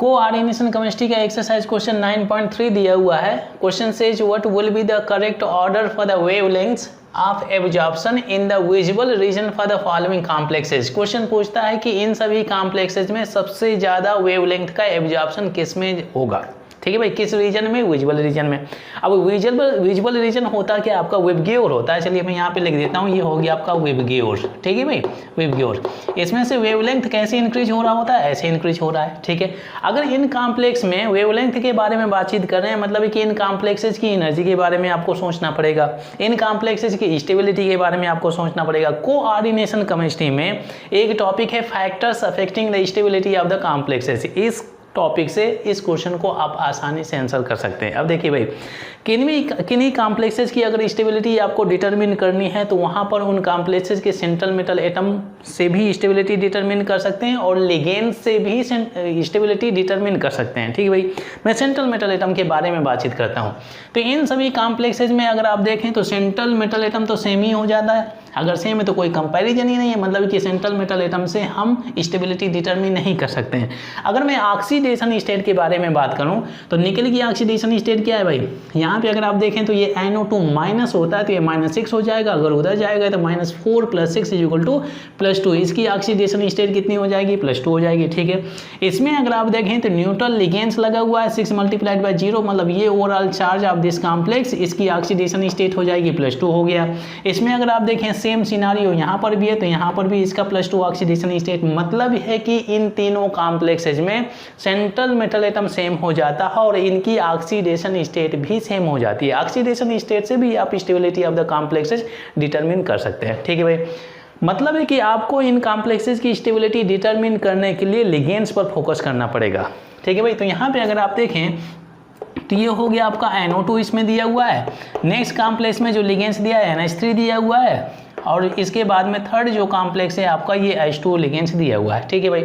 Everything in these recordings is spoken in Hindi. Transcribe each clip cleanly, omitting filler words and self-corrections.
कोऑर्डिनेशन केमिस्ट्री का एक्सरसाइज क्वेश्चन 9.3 दिया हुआ है। Question says what will be the correct order for the wavelengths of absorption in the visible region for the following complexes. Question पूछता है कि इन सभी कॉम्प्लेक्सेज में सबसे ज्यादा वेवलेंथ का एब्जॉर्प्शन किस में होगा। ठीक है भाई, किस रीजन में? विजुअल रीजन में। अब विजुअल रीजन होता क्या? आपका वेबग्योर होता है। चलिए मैं यहाँ पे लिख देता हूँ, ये हो गया आपका वेबग्योर। ठीक है भाई, वेबग्योर। इसमें से वेवलेंथ कैसे इंक्रीज हो रहा होता है? ऐसे इंक्रीज हो रहा है। ठीक है, अगर इन कॉम्प्लेक्स में वेवलेंथ के बारे में बातचीत कर रहे हैं, मतलब कि इन कॉम्प्लेक्सेज की एनर्जी के बारे में आपको सोचना पड़ेगा, इन कॉम्प्लेक्सेज की स्टेबिलिटी के बारे में आपको सोचना पड़ेगा। कोऑर्डिनेशन केमिस्ट्री में एक टॉपिक है factors affecting the stability of the complexes. इस टॉपिक से इस क्वेश्चन को आप आसानी से आंसर कर सकते हैं। अब देखिए भाई, किन्हीं कॉम्प्लेक्सेज की अगर स्टेबिलिटी आपको डिटरमिन करनी है तो वहाँ पर उन कॉम्प्लेक्सेज के सेंट्रल मेटल एटम से भी स्टेबिलिटी डिटरमिन कर सकते हैं और लिगेंड से भी स्टेबिलिटी डिटरमिन कर सकते हैं। ठीक है भाई, मैं सेंट्रल मेटल एटम के बारे में बातचीत करता हूँ। तो इन सभी कॉम्प्लेक्सेज में अगर आप देखें तो सेंट्रल मेटल एटम तो सेम ही हो जाता है। अगर सेम है तो कोई कंपैरिजन ही नहीं है, मतलब कि सेंट्रल मेटल एटम से हम स्टेबिलिटी डिटरमिन नहीं कर सकते हैं। अगर मैं ऑक्सीडेशन स्टेट के बारे में बात करूं तो निकल की ऑक्सीडेशन स्टेट क्या है भाई? यहाँ पे अगर आप देखें तो ये NO2 माइनस होता है तो ये -6 हो जाएगा। अगर उधर जाएगा तो -4 + 6 = +2। इसकी ऑक्सीडेशन स्टेट कितनी हो जाएगी? +2 हो जाएगी। ठीक है, इसमें अगर आप देखें तो न्यूट्रल लिगेंड्स लगा हुआ है 6 × 0, मतलब ये overall charge of this complex, इसकी ऑक्सीडेशन स्टेट हो जाएगी +2 हो गया। इसमें अगर आप देखें सेम सिनारियो यहाँ पर भी है तो यहाँ पर भी इसका +2 ऑक्सीडेशन स्टेट। मतलब है कि इन तीनों कॉम्प्लेक्सेज में सेंट्रल मेटल एटम सेम हो जाता है और इनकी ऑक्सीडेशन स्टेट भी सेम हो जाती है। ऑक्सीडेशन स्टेट से भी आप stability of the complexes determine कर सकते हैं। ठीक है भाई, मतलब है कि आपको इन कॉम्प्लेक्सेज की स्टेबिलिटी डिटरमिन करने के लिए लिगेंड्स पर फोकस करना पड़ेगा। ठीक है भाई, तो यहाँ पे अगर आप देखें तो ये हो गया आपका NO2 इसमें दिया हुआ है। नेक्स्ट कॉम्प्लेक्स में जो लिगेंड्स दिया है NH3 दिया हुआ है और इसके बाद में थर्ड जो कॉम्प्लेक्स है आपका ये H2 लिगेंड्स दिया हुआ है। ठीक है भाई,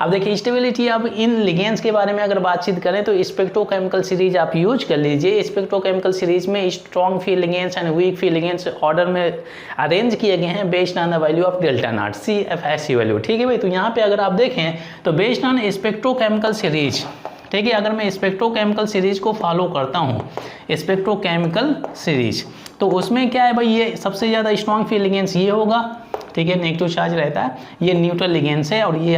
अब देखिए स्टेबिलिटी, अब इन लिगेंड्स के बारे में अगर बातचीत करें तो स्पेक्ट्रोकेमिकल सीरीज आप यूज कर लीजिए। स्पेक्ट्रोकेमिकल सीरीज में strong field ligands and weak field ligands order में अरेंज किए गए हैं based on the value of ΔO CFSC value. ठीक है भाई, तो यहाँ पे अगर आप देखें तो बेस्ड ऑन स्पेक्ट्रोकेमिकल सीरीज, ठीक है, अगर मैं स्पेक्ट्रोकेमिकल सीरीज को फॉलो करता हूँ, स्पेक्ट्रोकेमिकल सीरीज, तो उसमें क्या है भाई, ये सबसे ज़्यादा स्ट्रॉन्ग फील्ड लिगेंड्स ये होगा। ठीक है, नेगेटिव चार्ज रहता है, ये न्यूट्रल लिगेंड्स है और ये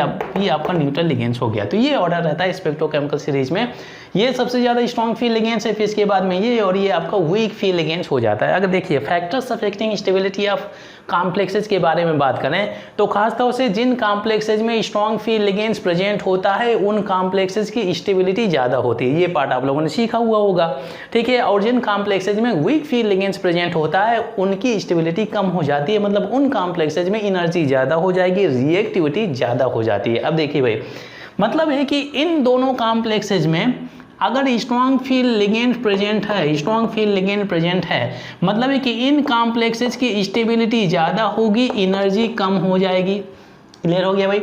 आपका न्यूट्रल लिगेंड्स हो गया। तो ये ऑर्डर रहता है स्पेक्ट्रोकेमिकल सीरीज में, ये सबसे ज़्यादा स्ट्रॉन्ग फील्ड लिगेंड्स है, फिर इसके बाद में ये और ये आपका वीक फील्ड लिगेंड्स हो जाता है। अगर देखिए factors affecting stability of complexes के बारे में बात करें तो खासतौर से जिन कॉम्प्लेक्सेज में स्ट्रॉन्ग फील्ड लिगेंड्स प्रेजेंट होता है उन कॉम्प्लेक्सेज की स्टेबिलिटी ज़्यादा होती है। ये पार्ट आप लोगों ने सीखा हुआ होगा। ठीक है, और जिन कॉम्प्लेक्सेज में वीक फील्ड लिगेंड्स प्रेजेंट होता है उनकी स्टेबिलिटी कम हो जाती है, मतलब उन कॉम्प्लेक्सेज में एनर्जी ज़्यादा हो जाएगी, रिएक्टिविटी ज़्यादा हो जाती है। अब देखिए भाई, मतलब है कि इन दोनों कॉम्प्लेक्सेज में अगर स्ट्रॉन्ग फील्ड लिगेंड प्रेजेंट है, स्ट्रॉन्ग फील्ड लिगेंड प्रेजेंट है, मतलब है कि इन कॉम्प्लेक्सेज की स्टेबिलिटी ज़्यादा होगी, एनर्जी कम हो जाएगी। क्लियर हो गया भाई,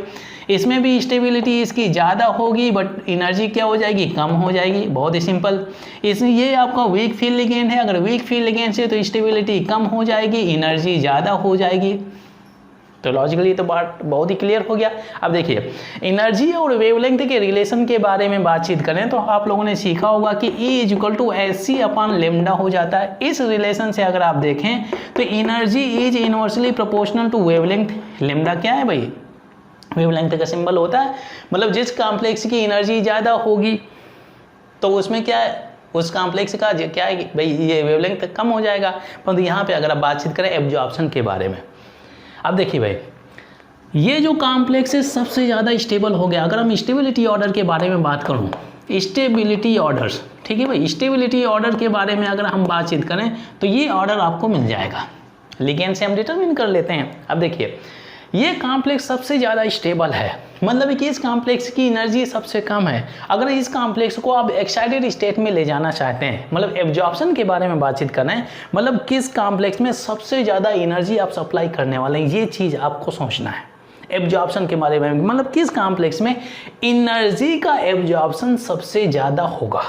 इसमें भी स्टेबिलिटी इसकी ज़्यादा होगी बट एनर्जी क्या हो जाएगी? कम हो जाएगी। बहुत ही सिंपल। इसमें ये आपका वीक फील्ड लिगेंड है, अगर वीक फील्ड लिगेंड से तो स्टेबिलिटी कम हो जाएगी, एनर्जी ज़्यादा हो जाएगी। तो लॉजिकली तो बात बहुत ही क्लियर हो गया। अब देखिए एनर्जी और वेवलेंथ के रिलेशन के बारे में बातचीत करें तो आप लोगों ने सीखा होगा कि E = hc/λ हो जाता है। इस रिलेशन से अगर आप देखें तो energy is inversely proportional to wavelength. Lambda क्या है भाई? वेवलेंथ का सिंबल होता है, मतलब जिस कॉम्प्लेक्स की एनर्जी ज़्यादा होगी तो उसमें क्या है, उस कॉम्प्लेक्स का क्या है भाई, ये वेवलेंथ कम हो जाएगा। परंतु यहाँ पे अगर आप बातचीत करें एब्जॉर्प्शन के बारे में, अब देखिए भाई, ये जो कॉम्प्लेक्सेस सबसे ज़्यादा स्टेबल हो गया। अगर हम स्टेबिलिटी ऑर्डर के बारे में बात करूँ, स्टेबिलिटी ऑर्डर्स, ठीक है भाई, स्टेबिलिटी ऑर्डर के बारे में अगर हम बातचीत करें तो ये ऑर्डर आपको मिल जाएगा, लिगेंड से हम डिटरमिन कर लेते हैं। अब देखिए ये कॉम्प्लेक्स सबसे ज़्यादा स्टेबल है, मतलब कि इस कॉम्प्लेक्स की एनर्जी सबसे कम है। अगर इस कॉम्प्लेक्स को आप एक्साइटेड स्टेट में ले जाना चाहते हैं, मतलब एब्जॉर्प्शन के बारे में बातचीत कर रहे हैं, मतलब किस कॉम्प्लेक्स में सबसे ज़्यादा एनर्जी आप सप्लाई करने वाले हैं, ये चीज़ आपको सोचना है एब्जॉर्प्शन के बारे में। मतलब किस कॉम्प्लेक्स में एनर्जी का एब्जॉर्प्शन सबसे ज़्यादा होगा,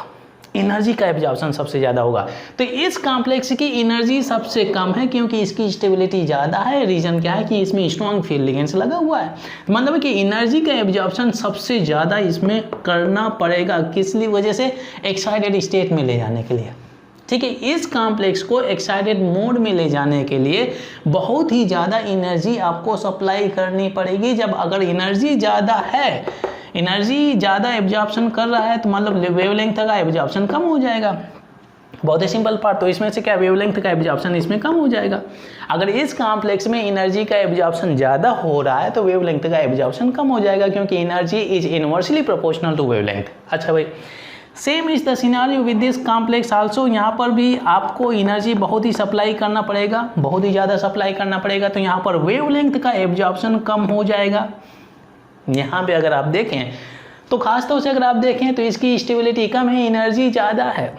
एनर्जी का एब्जॉर्प्शन सबसे ज़्यादा होगा। तो इस कॉम्प्लेक्स की एनर्जी सबसे कम है क्योंकि इसकी स्टेबिलिटी ज़्यादा है। रीज़न क्या है कि इसमें स्ट्रॉन्ग फील्ड लिगेंड्स लगा हुआ है। मतलब कि एनर्जी का एब्जॉर्प्शन सबसे ज़्यादा इसमें करना पड़ेगा, किस लिए वजह से, एक्साइटेड स्टेट में ले जाने के लिए। ठीक है, इस कॉम्प्लेक्स को एक्साइटेड मोड में ले जाने के लिए बहुत ही ज़्यादा एनर्जी आपको सप्लाई करनी पड़ेगी। जब अगर एनर्जी ज़्यादा है, एनर्जी ज़्यादा एब्जॉर्प्शन कर रहा है तो मतलब वेवलेंथ का एब्जॉर्प्शन कम हो जाएगा। बहुत ही सिंपल पार्ट। तो इसमें से क्या, वेवलेंथ का एब्जॉर्प्शन इसमें कम हो जाएगा। अगर इस कॉम्प्लेक्स में एनर्जी का एब्जॉर्प्शन ज़्यादा हो रहा है तो वेवलेंथ का एब्जॉर्प्शन कम हो जाएगा, क्योंकि energy is inversely proportional to wavelength. अच्छा भाई, same is the scenario with this complex also. यहाँ पर भी आपको एनर्जी बहुत ही सप्लाई करना पड़ेगा, बहुत ही ज़्यादा सप्लाई करना पड़ेगा, तो यहाँ पर वेवलेंथ का एब्जॉर्प्शन कम हो जाएगा। यहाँ पे अगर आप देखें तो खासतौर से अगर आप देखें तो इसकी स्टेबिलिटी कम है, एनर्जी ज़्यादा है।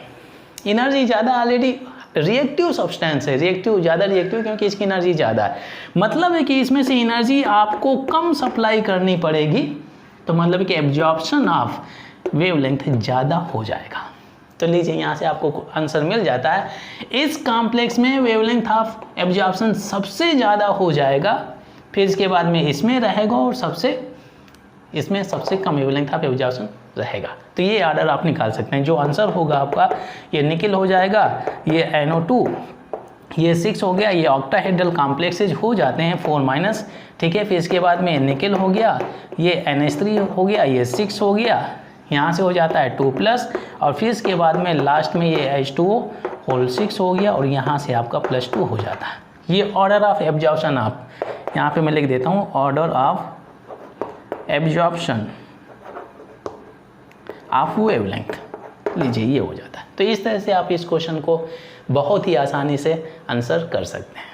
एनर्जी ज़्यादा ऑलरेडी रिएक्टिव सब्सटेंस है, रिएक्टिव ज़्यादा रिएक्टिव क्योंकि इसकी एनर्जी ज़्यादा है। मतलब है कि इसमें से एनर्जी आपको कम सप्लाई करनी पड़ेगी, तो मतलब कि एब्जॉर्प्शन ऑफ वेवलेंथ ज़्यादा हो जाएगा। तो लीजिए यहाँ से आपको आंसर मिल जाता है। इस कॉम्प्लेक्स में वेवलेंथ ऑफ एब्जॉर्प्शन सबसे ज़्यादा हो जाएगा, फिर इसके बाद में इसमें रहेगा और इसमें सबसे कम वेवलेंथ ऑफ एब्जॉर्प्शन रहेगा। तो ये ऑर्डर आप निकाल सकते हैं। जो आंसर होगा आपका, ये निकिल हो जाएगा, ये NO2, ये 6 हो गया, ये ऑक्टाहेड्रल कॉम्प्लेक्सेज हो जाते हैं 4-। ठीक है, फिर इसके बाद में निकिल हो गया, ये NH3 हो गया, ये 6 हो गया, यहाँ से हो जाता है 2+, और फिर इसके बाद में लास्ट में ये H2O होल 6 हो गया, और यहाँ से आपका +2 हो जाता है। ये ऑर्डर ऑफ एब्जॉर्प्शन आप यहाँ पे मैं लिख देता हूँ, order of absorption of wavelength. लीजिए ये हो जाता है। तो इस तरह से आप इस क्वेश्चन को बहुत ही आसानी से आंसर कर सकते हैं।